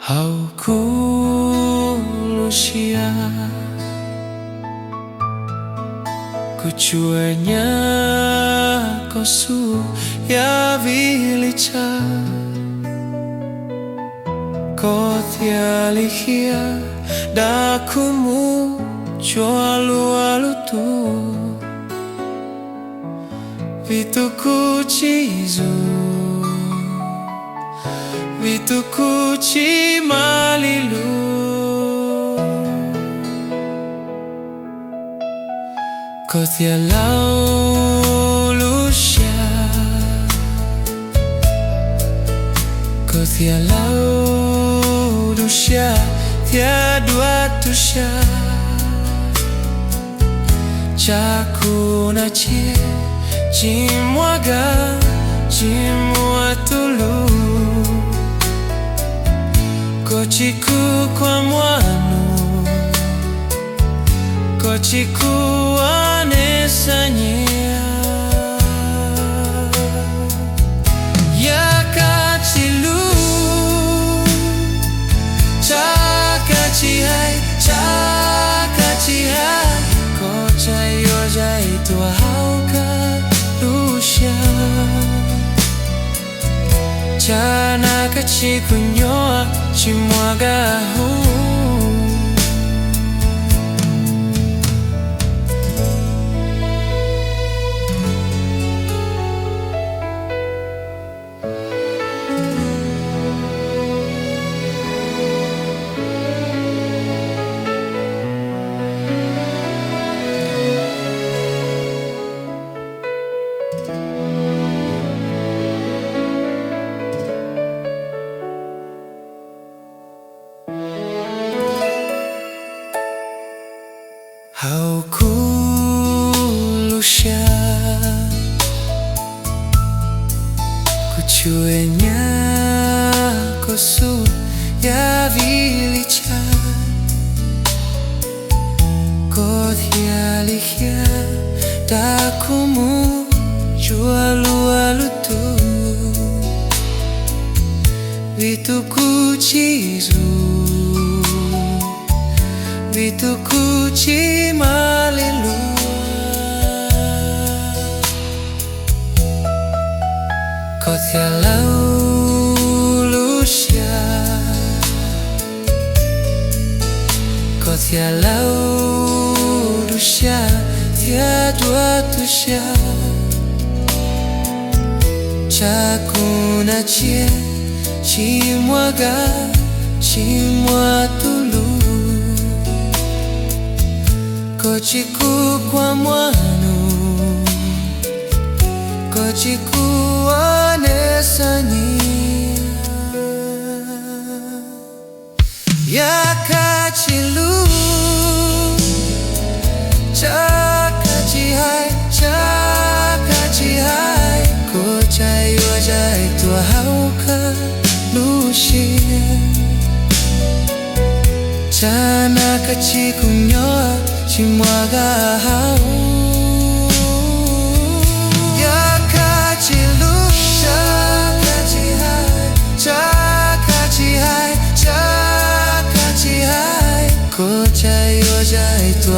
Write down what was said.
Haukulusia kucuenya kosu ya vilicha kotialihia dakumu alu tu vituku cizu vituku cimalilu kotialau lusia kotialau lusia tiada tusya Cakuna cie cimwaga cimwa tulu kochiku kwa mwanu kochiku anesanya yakachilu chakachihai chakachihai kochayoja itu hauka lusia Chana kachikunyoa chimwaga Haukulusia kucuenya kosu ya vilicha kotialihia dakumu alu tu vituku cizu vituku cimalilu kotialau lusia kotialau lusia tiada tusya Cakuna cie cimwaga cimwa tulu kochiku kwa mwanu kochiku anesanya yakachilu chakachihai chakachihai kochayoja itu hauka lusia Chana kachikunyoa chimwaga yakachilu chakachihai chakachihai chakachihai kochayoja itu